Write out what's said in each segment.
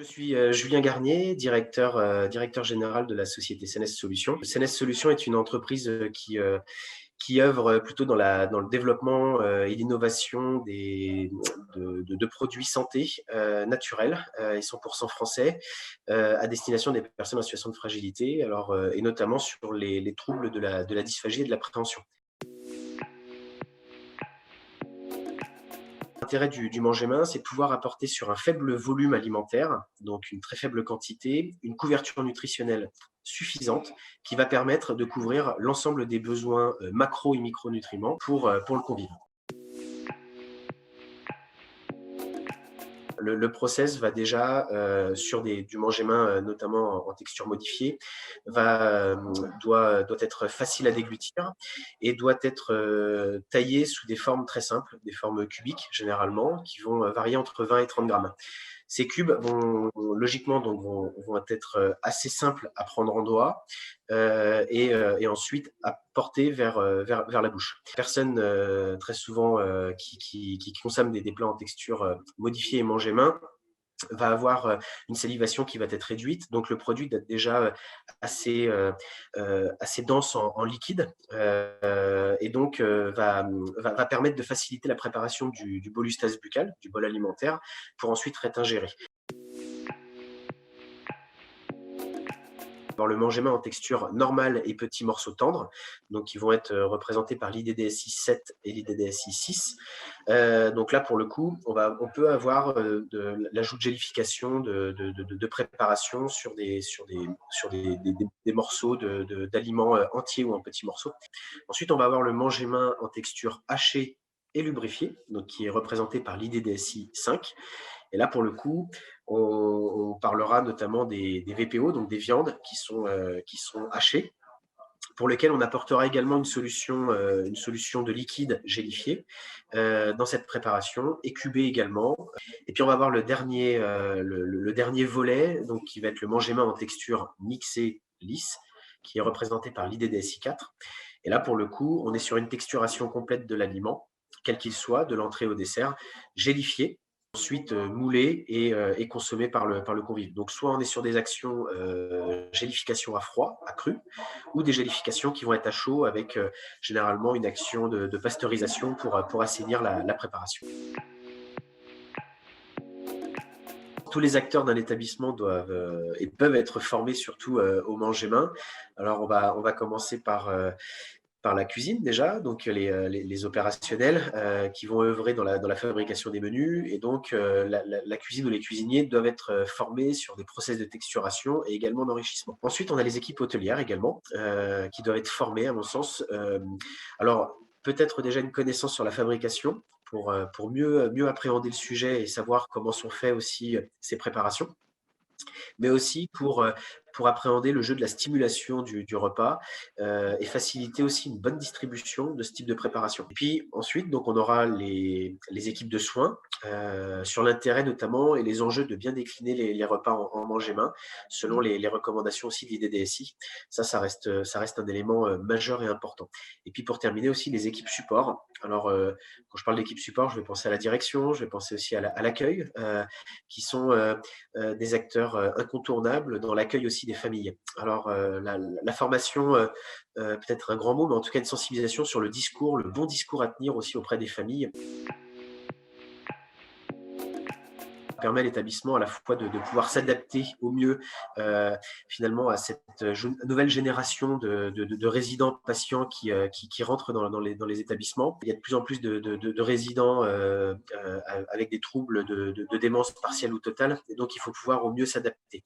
Je suis Julien Garnier, directeur général de la société CNS Solutions. CNS Solutions est une entreprise qui œuvre plutôt dans le développement et l'innovation de produits santé naturels et 100% français à destination des personnes en situation de fragilité, et notamment sur les troubles de la dysphagie et de l'appréhension. L'intérêt du manger main, c'est de pouvoir apporter sur un faible volume alimentaire, donc une très faible quantité, une couverture nutritionnelle suffisante qui va permettre de couvrir l'ensemble des besoins macro et micronutriments pour le convive. Le process va déjà sur du manger main, notamment en texture modifiée, doit être facile à déglutir et doit être taillé sous des formes très simples, des formes cubiques généralement, qui vont varier entre 20 et 30 grammes. Ces cubes vont logiquement vont être assez simples à prendre en doigt et ensuite à porter vers la bouche. Personne très souvent qui consomme des plats en texture modifiée et mangée main va avoir une salivation qui va être réduite, donc le produit doit être déjà assez, assez dense en liquide et donc va permettre de faciliter la préparation du bolustase buccal, du bol alimentaire, pour ensuite être ingéré. Avoir le manger main en texture normale et petits morceaux tendres, donc qui vont être représentés par l'IDDSI 7 et l'IDDSI 6. Donc là, pour le coup, on peut avoir l'ajout de gélification, de préparation sur des morceaux d'aliments entiers ou en petits morceaux. Ensuite, on va avoir le manger main en texture hachée et lubrifié, donc qui est représenté par l'IDDSI 5. Et là, pour le coup, on parlera notamment des VPO, donc des viandes qui sont hachées, pour lesquelles on apportera également une solution de liquide gélifié dans cette préparation, et cubé également. Et puis on va voir le dernier volet, donc qui va être le manger main en texture mixée lisse, qui est représenté par l'IDDSI 4. Et là, pour le coup, on est sur une texturation complète de l'aliment, quel qu'il soit, de l'entrée au dessert, gélifié, ensuite moulé et consommé par le convive. Donc soit on est sur des actions gélification à froid, à cru, ou des gélifications qui vont être à chaud avec généralement une action de pasteurisation pour assainir la préparation. Tous les acteurs d'un établissement doivent et peuvent être formés surtout au manger main. Alors on va commencer par la cuisine déjà, donc les opérationnels qui vont œuvrer dans la fabrication des menus, et donc la cuisine ou les cuisiniers doivent être formés sur des process de texturation et également d'enrichissement. Ensuite, on a les équipes hôtelières également qui doivent être formées, à mon sens. Alors, peut-être déjà une connaissance sur la fabrication pour mieux appréhender le sujet et savoir comment sont faites aussi ces préparations, mais aussi pour appréhender le jeu de la stimulation du repas et faciliter aussi une bonne distribution de ce type de préparation. Et puis ensuite, donc, on aura les équipes de soins sur l'intérêt notamment et les enjeux de bien décliner les repas en manger main selon les recommandations aussi de l'IDDSI. Ça reste un élément majeur et important. Et puis pour terminer aussi, les équipes support. Alors, quand je parle d'équipe support, je vais penser à la direction, je vais penser aussi à l'accueil, qui sont des acteurs incontournables dans l'accueil aussi des familles. Alors, la formation, peut-être un grand mot, mais en tout cas une sensibilisation sur le discours, le bon discours à tenir aussi auprès des familles, permet à l'établissement à la fois de pouvoir s'adapter au mieux finalement à cette nouvelle génération de résidents patients qui rentrent dans les établissements. Il y a de plus en plus de résidents avec des troubles de démence partielle ou totale, et donc il faut pouvoir au mieux s'adapter.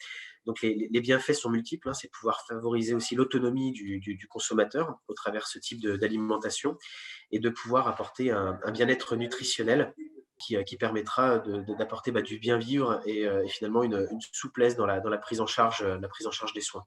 Donc les bienfaits sont multiples, hein, c'est de pouvoir favoriser aussi l'autonomie du consommateur au travers ce type d'alimentation, et de pouvoir apporter un bien-être nutritionnel qui permettra d'apporter du bien vivre et finalement une souplesse dans la prise en charge des soins.